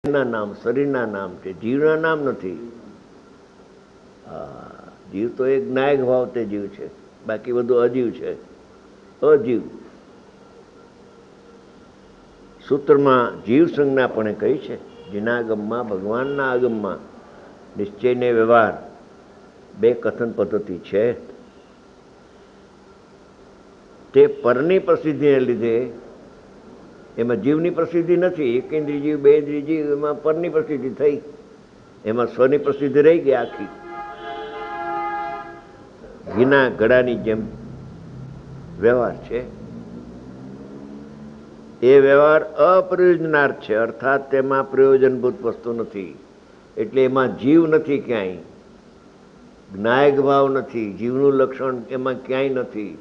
ના નામ શરીરના નામ છે, જીવના નામ નથી. જીવ તો એક નાયક ભાવ તે જીવ છે, બાકી બધું અજીવ છે. અજીવ સૂત્રમાં જીવ સંજ્ઞા પણ કહી છે. જીનાગમમાં ભગવાનના આગમમાં નિશ્ચયને વ્યવહાર બે કથન પદ્ધતિ છે. તે પરની પ્રસિદ્ધિને લીધે એમાં જીવની પ્રસિદ્ધિ નથી. એક ઇન્દ્રિય જીવ, બે ઇન્દ્રિય જીવ, એમાં પરની પ્રસિદ્ધિ થઈ, એમાં સ્વની પ્રસિદ્ધિ રહી ગઈ આખી. ઘીના ઘડાની જેમ વ્યવહાર છે. એ વ્યવહાર અપ્રયોજનાર્થ છે, અર્થાત તેમાં પ્રયોજનભૂત વસ્તુ નથી. એટલે એમાં જીવ નથી, ક્યાંય જ્ઞાયક ભાવ નથી, જીવનું લક્ષણ એમાં ક્યાંય નથી,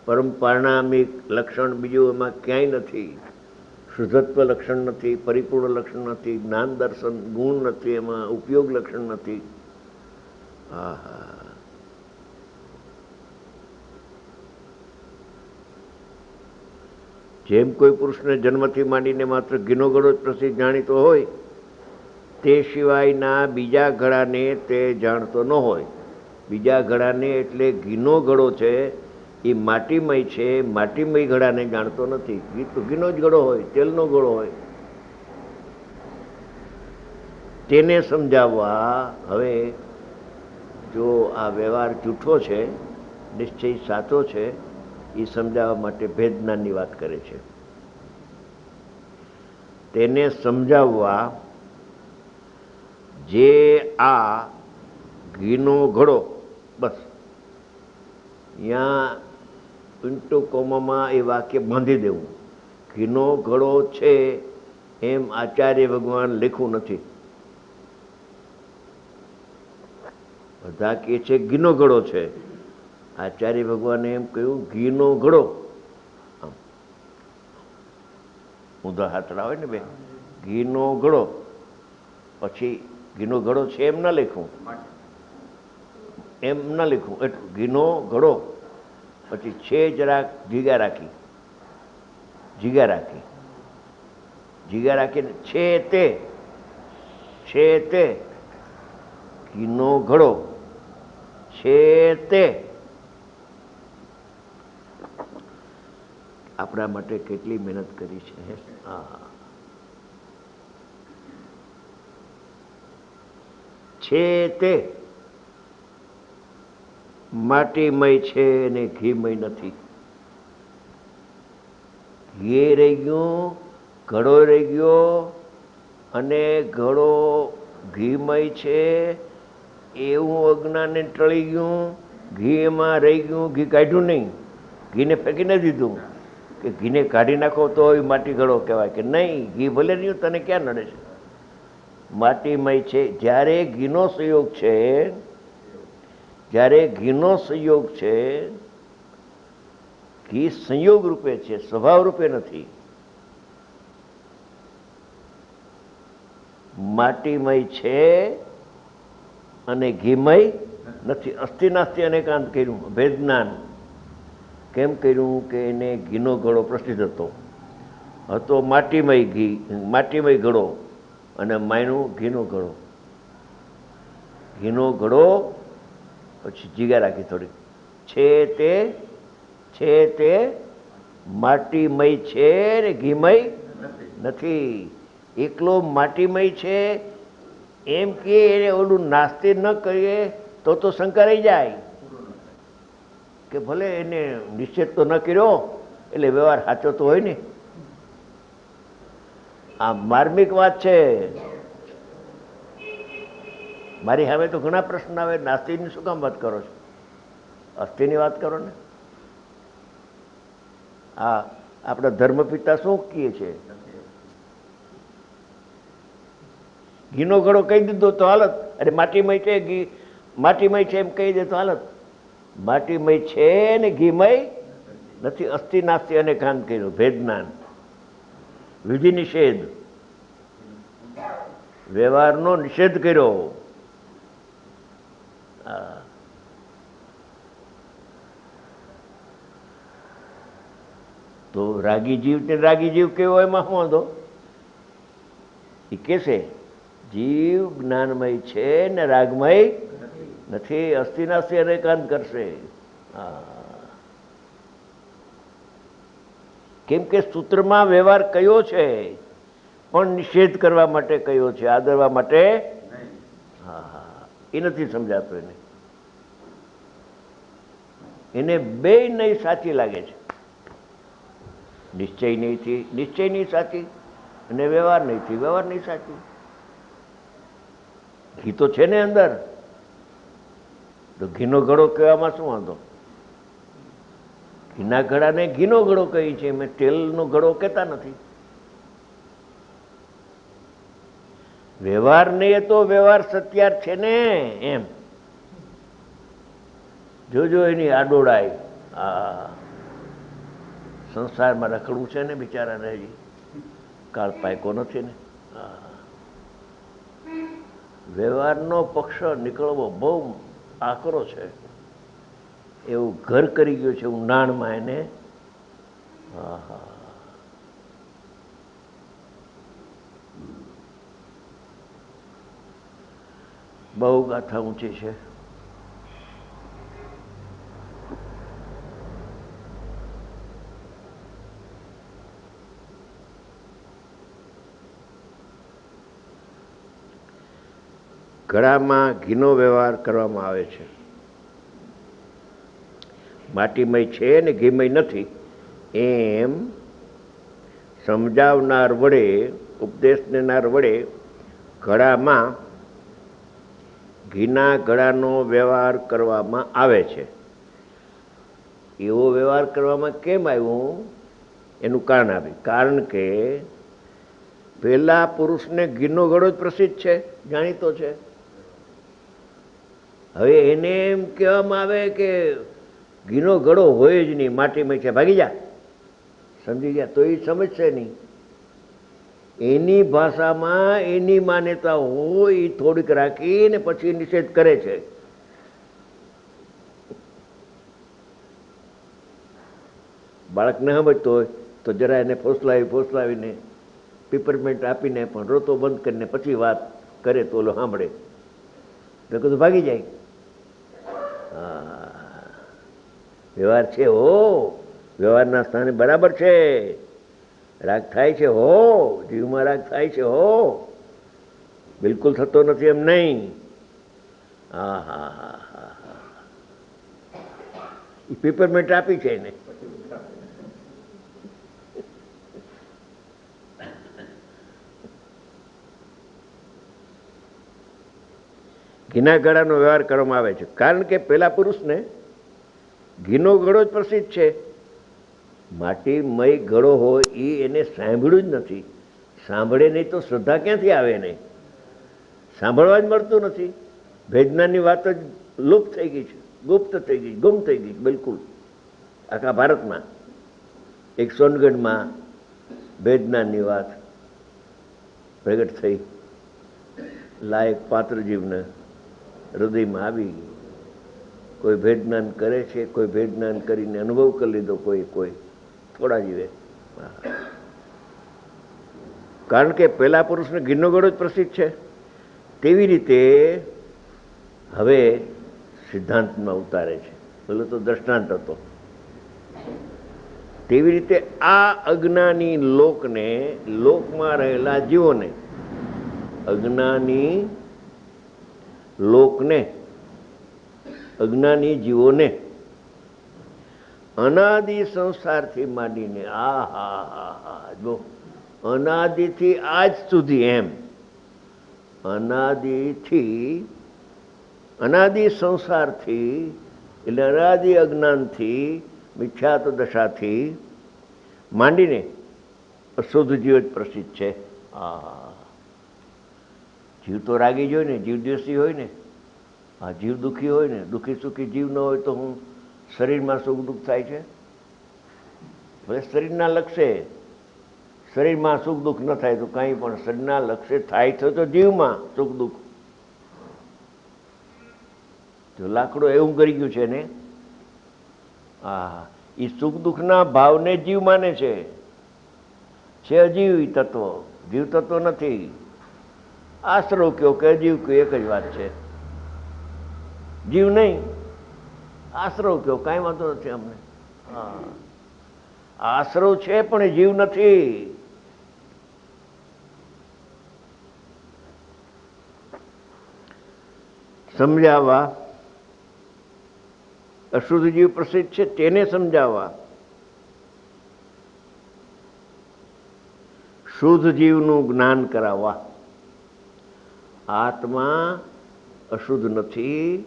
પરમ પારણામિક લક્ષણ બીજું એમાં ક્યાંય નથી, શુદ્ધત્વ લક્ષણ નથી, પરિપૂર્ણ લક્ષણ નથી, જ્ઞાન દર્શન ગુણ નથી, એમાં ઉપયોગ લક્ષણ નથી. જેમ કોઈ પુરુષને જન્મથી માંડીને માત્ર ઘીનો ઘડો જ પ્રસિદ્ધ જાણીતો હોય, તે સિવાયના બીજા ઘડાને તે જાણતો ન હોય. બીજા ઘડાને એટલે ઘીનો ઘડો છે એ માટીમય છે, માટીમય ઘડાને જાણતો નથી. ઘી તો ઘીનો જ ઘડો હોય, તેલનો ઘડો હોય. તેને સમજાવવા હવે જો આ વ્યવહાર જૂઠો છે, નિશ્ચય સાચો છે, એ સમજાવવા માટે ભેદ જ્ઞાનની વાત કરે છે. તેને સમજાવવા જે આ ઘીનો ઘડો, બસ અહીંયા પિન્ટુ કોમામાં એ વાક્ય બાંધી દેવું. ઘીનો ઘડો છે એમ આચાર્ય ભગવાન લખ્યું નથી. બધા કહે છે ઘીનો ઘડો છે, આચાર્ય ભગવાને એમ કહ્યું ઘીનો ઘડો. ઊંધા હાથડા હોય ને બે, ઘીનો ઘડો, પછી ઘીનો ઘડો છે એમ ના લખું, એમ ના લખું. એટલું ઘીનો ઘડો, પછી છે જરાક જીગા રાખી, જીગા રાખી, જીગા રાખીને છે તે ઘીનો ઘડો છે તે. આપણા માટે કેટલી મહેનત કરી છે. છે તે માટીમય છે ને ઘીમય નથી. ઘી રહી ગયું, ઘડો રહી ગયો, અને ઘડો ઘીમય છે એવું અજ્ઞાને ટળી ગયું. ઘી એમાં રહી ગયું, ઘી કાઢ્યું નહીં, ઘીને ફેંકી ન દીધું કે ઘીને કાઢી નાખો તો એ માટી ઘડો કહેવાય કે નહીં. ઘી ભલે રહ્યું, તને ક્યાં નડે છે? માટીમય છે. જ્યારે ઘીનો સંયોગ છે, જ્યારે ઘીનો સંયોગ છે, ઘી સંયોગ રૂપે છે, સ્વભાવ રૂપે નથી. માટીમય છે અને ઘીમય નથી. અસ્થિ નાસ્તિ અનેકાંત કર્યું, ભેદ જ્ઞાન કેમ કર્યું કે એને ઘીનો ઘડો પ્રસિદ્ધ હતો માટીમય ઘી, માટીમય ઘડો, અને માયનું ઘીનો ઘડો. ઘીનો ઘડો પછી જીગા રાખી થોડીક, છે તે માટીમય છે ને ઘીમય નથી. એકલો માટીમય છે એમ કે એને ઓલું નાસ્તે ન કરીએ તો શંકા રહી જાય કે ભલે એને નિશ્ચિત તો ન કર્યો એટલે વ્યવહાર સાચો તો હોય ને. આ માર્મિક વાત છે. મારી સામે તો ઘણા પ્રશ્ન આવે, નાસ્તિકની શું કામ વાત કરો છો? અસ્થિની વાત કરો ને. હા, આપણા ધર્મપિતા શું કહે છે? ઘીનો ઘડો કહી દીધો તો હાલત, અરે માટીમય છે, ઘી માટીમય છે એમ કહી દે તો હાલત. માટીમય છે ને ઘીમય નથી. અસ્થિ નાસ્તિ અને કાંત કર્યું, ભેદ જ્ઞાન, વિધિ નિષેધ, વ્યવહારનો નિષેધ કર્યો. તો રાગી જીવ ને રાગી જીવ કેવો, એમાં શું વાંધો? એ કે છે જીવ જ્ઞાનમય છે ને રાગમય નથી, અસ્થિનાસ્તિ અનેકાંત કરશે. કેમ કે સૂત્રમાં વ્યવહાર કયો છે, પણ નિષેધ કરવા માટે કયો છે, આદરવા માટે. હા, એ નથી સમજાતો એને બે નહીં સાચી લાગે છે. નિશ્ચય નહીં સાચી અને વ્યવહાર નહીં સાચી. ઘી તો છે ને અંદર, તો ઘીનો ઘડો કહેવામાં શું વાંધો? ઘીના ઘડાને ઘીનો ઘડો કહી છે, મેં તેલનો ઘડો કહેતા નથી. વ્યવહાર નહીં તો વ્યવહાર સત્યાર છે ને એમ જોજો એની આડોડાઈ. સંસારમાં રખડવું છે ને બિચારાને, હજી કાળ પાયકો નથી ને. વ્યવહારનો પક્ષ નીકળવો બહુ આકરો છે, એવું ઘર કરી ગયું છે ઊંડાણમાં એને. બહુ ગાથા ઊંચી છે. ઘડામાં ઘીનો વ્યવહાર કરવામાં આવે છે. માટીમય છે ને ઘીમય નથી એમ સમજાવનાર વડે, ઉપદેશ દેનાર વડે ઘડામાં ઘીના ઘડાનો વ્યવહાર કરવામાં આવે છે. એવો વ્યવહાર કરવામાં કેમ આવ્યું એનું કારણ આપ્યું. કારણ કે પહેલા પુરુષને ઘીનો ઘડો જ પ્રસિદ્ધ છે, જાણીતો છે. હવે એને એમ કહેવામાં આવે કે ઘીનો ઘડો હોય જ નહીં, માટીમાં છે, ભાગી જા. સમજી ગયા? તો એ સમજશે નહીં. એની ભાષામાં એની માન્યતા હોય એ થોડીક રાખીને પછી નિષેધ કરે છે. બાળકને સમજતો હોય તો જરા એને ફોસલાવીને પીપરમેન્ટ આપીને પણ રોતો બંધ કરીને પછી વાત કરે તો ઓલો સાંભળે. તો કીધું ભાગી જાય. વ્યવહાર છે હો, વ્યવહારના સ્થાને બરાબર છે. રાગ થાય છે હો, જીવમાં રાગ થાય છે હો, બિલકુલ થતો નથી એમ નહીં. એ પેપરમેન્ટ આપી છે એને. ઘીના ઘડાનો વ્યવહાર કરવામાં આવે છે કારણ કે પેલા પુરુષને ઘીનો ઘડો જ પ્રસિદ્ધ છે. માટીમય ઘડો હોય એ એને સાંભળ્યું જ નથી. સાંભળે નહીં તો શ્રદ્ધા ક્યાંથી આવે નહીં? સાંભળવા જ મળતું નથી. ભેજ્ઞાનની વાત જ લુપ્ત થઈ ગઈ છે, ગુપ્ત થઈ ગઈ, ગુમ થઈ ગઈ બિલકુલ આખા ભારતમાં. એક સોનગઢમાં ભેજ્ઞાનની વાત પ્રગટ થઈ, લાયક પાત્ર જીવને હૃદયમાં આવી ગઈ. કોઈ ભેદજ્ઞાન કરે છે, કોઈ ભેદજ્ઞાન કરીને અનુભવ કરી લીધો, કોઈ થોડા જીવે. કારણ કે પેલા પુરુષને ઘીનો ઘડો જ પ્રસિદ્ધ છે. તેવી રીતે હવે સિદ્ધાંતમાં ઉતારે છે. પેલો તો દ્રષ્ટાંત હતો. તેવી રીતે આ અજ્ઞાની લોકને, લોકમાં રહેલા જીવોને, અજ્ઞાની લોકને, અજ્ઞાની જીવોને અનાદિ સંસારથી માંડીને જો અનાદિથી આજ સુધી એમ અનાદિ સંસારથી એટલે અનાદિ અજ્ઞાનથી મિથ્યાત્વ દશાથી માંડીને અશુદ્ધ જીવ જ પ્રસિદ્ધ છે. જીવ તો રાગી જ હોય ને, જીવ દ્વેષી હોય ને, જીવ દુઃખી હોય ને. દુઃખી સુખી જીવ ન હોય તો હું શરીરમાં સુખ દુઃખ થાય છે. ભલે શરીરના લક્ષે શરીરમાં સુખ દુઃખ ન થાય તો કાંઈ પણ શરીરના લક્ષે થાય તો જીવમાં સુખ દુઃખ. જો લાકડો એવું કરી ગયું છે ને, એ સુખ દુઃખના ભાવને જીવ માને છે. અજીવ તત્વ, જીવ તત્વ નથી. આશ્રવ કયો કે અજીવ કયો એક જ વાત છે. જીવ નહીં, આશ્રવ કયો કાંઈ વાંધો નથી અમને. હા, આશ્રવ છે પણ એ જીવ નથી. સમજાવવા અશુદ્ધ જીવ પ્રસિદ્ધ છે, તેને સમજાવવા શુદ્ધ જીવનું જ્ઞાન કરાવવા. આત્મા અશુદ્ધ નથી,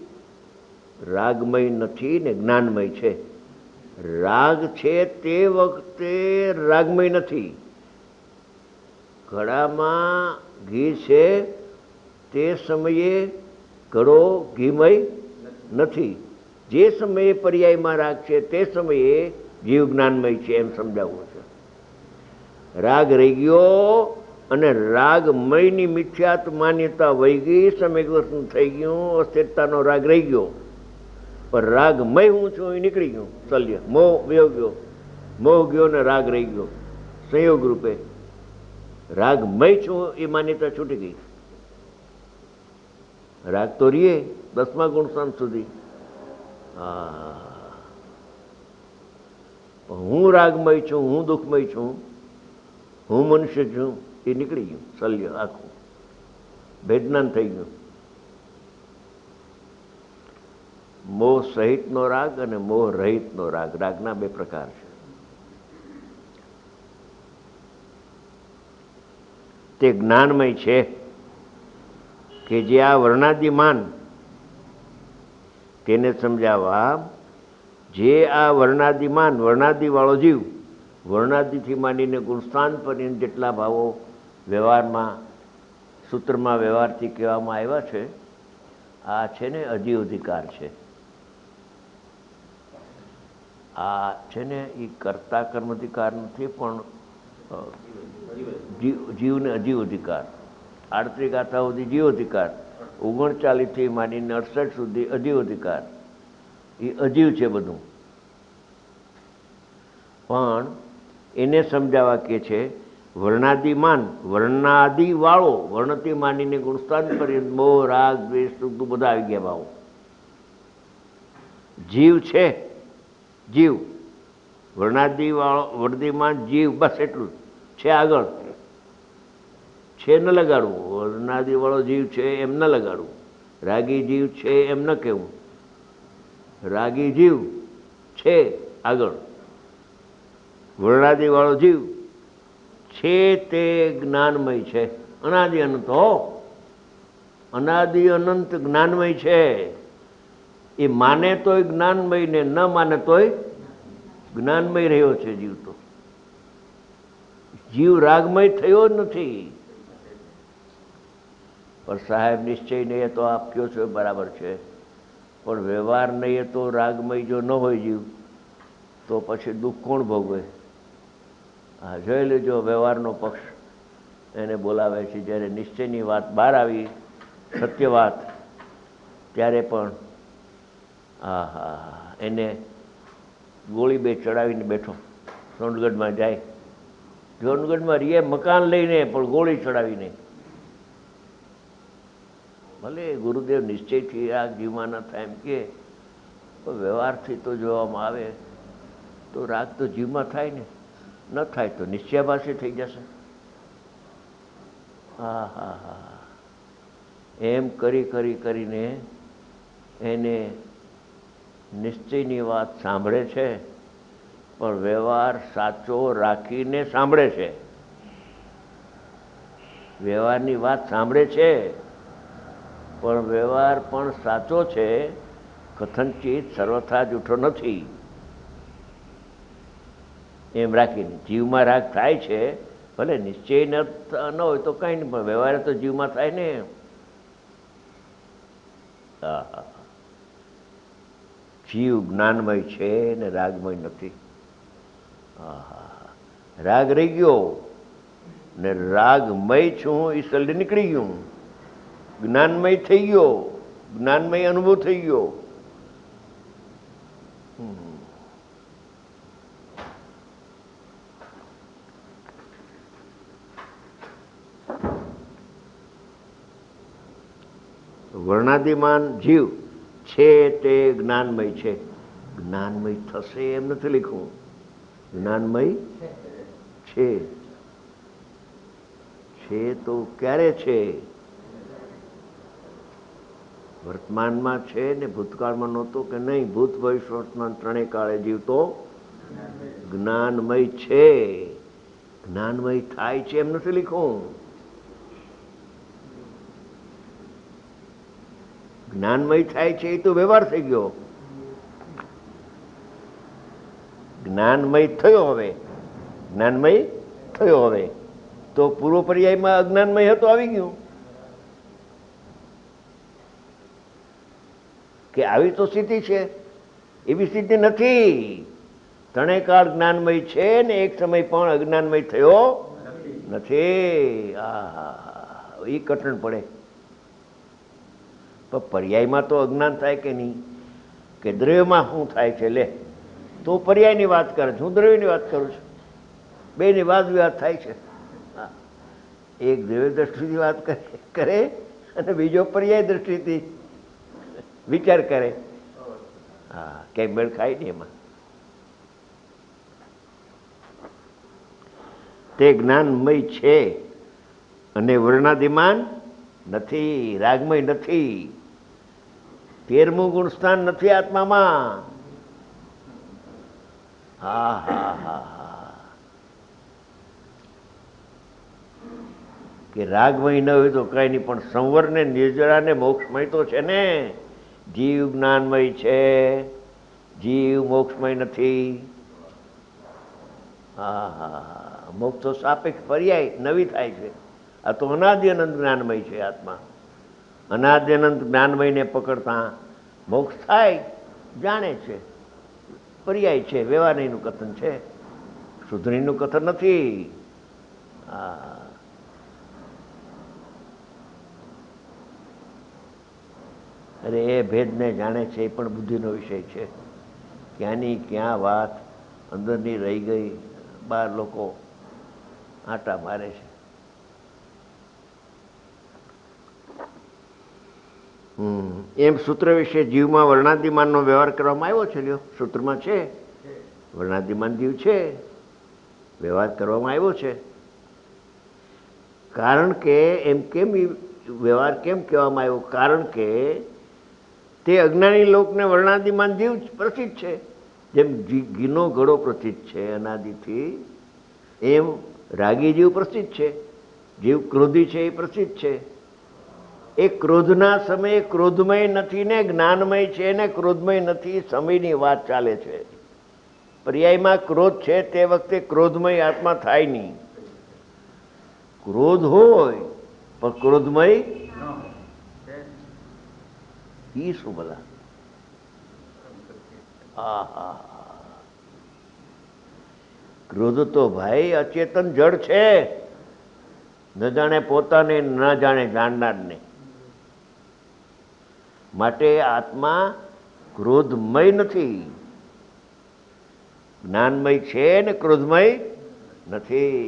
રાગમય નથી ને જ્ઞાનમય છે. રાગ છે તે વખતે રાગમય નથી. ઘડામાં ઘી છે તે સમયે ઘડો ઘીમય નથી. જે સમયે પર્યાયમાં રાગ છે તે સમયે જીવ જ્ઞાનમય છે, એમ સમજાવવું છે. રાગ રહી ગયો અને રાગમયની મિથ્યાત માન્યતા વહી ગઈ, સમ્યક દર્શન થઈ ગયું, અસ્થિરતાનો રાગ રહી ગયો. પણ રાગમય હું છું એ નીકળી ગયું. શલ્ય મોહ વયો ગયો, મોહ ગયો ને રાગ રહી ગયો. સંયોગ રૂપે રાગમય છું એ માન્યતા છૂટી ગઈ. રાગ તો રીએ 10મા ગુણ સ્થાન સુધી. હું રાગમય છું, હું દુઃખમય છું, હું મનુષ્ય છું, એ નીકળી ગયું. શલ્ય આખું ભેદનાન થઈ ગયું. મોહ સહિતનો રાગ અને મોહ રહિતનો રાગ, રાગના બે પ્રકાર છે. તે જ્ઞાનમય છે કે જે આ વર્ણાદિમાન તેને સમજાવવા. જે આ વર્ણાદિમાન, વર્ણાદિવાળો જીવ, વર્ણાદિથી માંડીને ગુણસ્થાન પર્યંત જેટલા ભાવો વ્યવહારમાં, સૂત્રમાં વ્યવહારથી કહેવામાં આવ્યા છે, આ છે ને અજીવ અધિકાર છે. આ છે ને એ કર્તા કર્મ અધિકાર નથી, પણ જીવને અજીવ અધિકાર. 38 ગાથા સુધી જીવ અધિકાર, 39થી માંડીને 68 સુધી અજીવ અધિકાર. એ અજીવ છે બધું. પણ એને સમજાવવા કે છે વર્ણાદિમાન, વર્ણાદિ વાળો, વર્ણથી માંડીને ગુણસ્થાન પર્યંત મોહ રાગ દ્વેષ સુખ બધા આવી ગયા ભાવો. જીવ છે, જીવ વર્ણાદિ વાળો, વર્ણિમાન જીવ, બસ એટલું જ છે. આગળ છે ન લગાડવું. વર્ણાદિ વાળો જીવ છે એમ ન લગાડવું. રાગી જીવ છે એમ ન કહેવું. રાગી જીવ છે આગળ. વર્ણાદિ વાળો જીવ છે તે જ્ઞાનમય છે. અનાદિ અનંત, હો, અનાદિ અનંત જ્ઞાનમય છે. એ માને તોય જ્ઞાનમય ને ન માને તોય જ્ઞાનમય રહ્યો છે જીવ. તો જીવ રાગમય થયો જ નથી. પણ સાહેબ નિશ્ચય નહીં તો આપ કયો છો બરાબર છે, પણ વ્યવહાર નહીં તો રાગમય જો ન હોય જીવ, તો પછી દુઃખ કોણ ભોગવે? હા, જોઈ લેજો વ્યવહારનો પક્ષ એને બોલાવે છે. જ્યારે નિશ્ચયની વાત બહાર આવી, સત્ય વાત, ત્યારે પણ હા હા હા એને ગોળી બે ચડાવીને બેઠો. સોનગઢમાં જાય, સોનગઢમાં રીએ મકાન લઈને પણ ગોળી ચડાવીને. ભલે ગુરુદેવ નિશ્ચયથી આ જીવમાં ન થાય એમ કે, વ્યવહારથી તો જોવામાં આવે તો રાગ તો જીવમાં થાય ને. ન થાય તો નિશ્ચયાભાસી થઈ જશે. હા હા હા, એમ કરી કરી કરીને એને નિશ્ચયની વાત સાંભળે છે, પણ વ્યવહાર સાચો રાખીને સાંભળે છે. વ્યવહારની વાત સાંભળે છે, પણ વ્યવહાર પણ સાચો છે, કથનચિત સર્વથા જૂઠો નથી, એમ રાખીને. જીવમાં રાગ થાય છે, ભલે નિશ્ચય ન હોય તો કંઈ નહીં, પણ વ્યવહાર તો જીવમાં થાય ને. હા હા, જીવ જ્ઞાનમય છે ને રાગમય નથી. હા હા, રાગ રહી ગયો ને રાગમય છું એ શલ્ય નીકળી ગયું. જ્ઞાનમય થઈ ગયો, જ્ઞાનમય અનુભવ થઈ ગયો. વર્ણાદિમાન જીવ છે તે જ્ઞાનમય છે. જ્ઞાનમય થશે એમ નથી લખ્યું, જ્ઞાનમય છે. છે તો ક્યારે છે? વર્તમાનમાં છે ને ભૂતકાળમાં નહોતો કે નહીં? ભૂત ભવિષ્ય વર્તમાન ત્રણેય કાળે જીવ તો જ્ઞાનમય છે. જ્ઞાનમય થાય છે એમ નથી લખ્યું. જ્ઞાનમય થાય છે એ તો વ્યવહાર થઈ ગયો. જ્ઞાનમય થયો. હવે જ્ઞાનમય થયો. હવે તો પૂર્વ પર્યાયમાં અજ્ઞાનમય હતો, આવી ગયું કે આવી તો સ્થિતિ છે? એવી સ્થિતિ નથી. ત્રણેય કાળ જ્ઞાનમય છે ને એક સમય પણ અજ્ઞાનમય થયો નથી. એ કઠણ પડે. પણ પર્યાયમાં તો અજ્ઞાન થાય કે નહીં? કે દ્રવ્યમાં શું થાય છે? લે, તો પર્યાયની વાત કરે છે, હું દ્રવ્યની વાત કરું છું. બેની વાદ વિવાદ થાય છે. એક દ્રવ્ય દ્રષ્ટિથી વાત કરે અને બીજો પર્યાય દ્રષ્ટિથી વિચાર કરે. હા, ક્યાંય મેળ ખાય નહીં એમાં. તે જ્ઞાનમય છે અને વર્ણાદિમાન નથી, રાગમય નથી. 13મું ગુણસ્થાન નથી આત્મામાં. હા હા હા હા, કે રાગમય ન હોય તો કઈ નહીં, પણ સંવર ને નિર્જરા ને મોક્ષમય તો છે ને. જીવ જ્ઞાનમય છે, જીવ મોક્ષમય નથી. હા હા હા, મોક્ષ તો સાપેક્ષ પર્યાય નવી થાય છે. આ તો અનાદિ અનંત જ્ઞાનમય છે આત્મા. અનાદિ અનંત જ્ઞાનમયને પકડતા મોક્ષ થાય, જાણે છે. પર્યાય છે, વ્યવહારનું કથન છે, શુદ્ધનું કથન નથી. અરે એ ભેદને જાણે છે એ પણ બુદ્ધિનો વિષય છે. ક્યાંની ક્યાં વાત અંદરની રહી ગઈ, બહાર લોકો આંટા મારે છે. એમ સૂત્ર વિશે જીવમાં વર્ણાદિમાનનો વ્યવહાર કરવામાં આવ્યો છે. લ્યો, સૂત્રમાં છે વર્ણાદિમાન જીવ છે, વ્યવહાર કરવામાં આવ્યો છે. કારણ કે એમ કેમ વ્યવહાર કેમ કહેવામાં આવ્યો? કારણ કે તે અજ્ઞાની લોકને વર્ણાદિમાન જીવ પ્રસિદ્ધ છે. જેમ ઘીનો ઘડો પ્રસિદ્ધ છે અનાદિથી, એમ રાગી જીવ પ્રસિદ્ધ છે. જીવ ક્રોધી છે એ પ્રસિદ્ધ છે. એ ક્રોધના સમયે ક્રોધમય નથી ને જ્ઞાનમય છે ને ક્રોધમય નથી, સમયની વાત ચાલે છે. પર્યાયમાં ક્રોધ છે તે વખતે ક્રોધમય આત્મા થાય નહીં. ક્રોધ હોય પણ ક્રોધમય ઈ શું ભલા? ક્રોધ તો ભાઈ અચેતન જડ છે, ન જાણે પોતાને ન જાણે જાણનારને. માટે આત્મા ક્રોધમય નથી, જ્ઞાનમય છે ને ક્રોધમય નથી.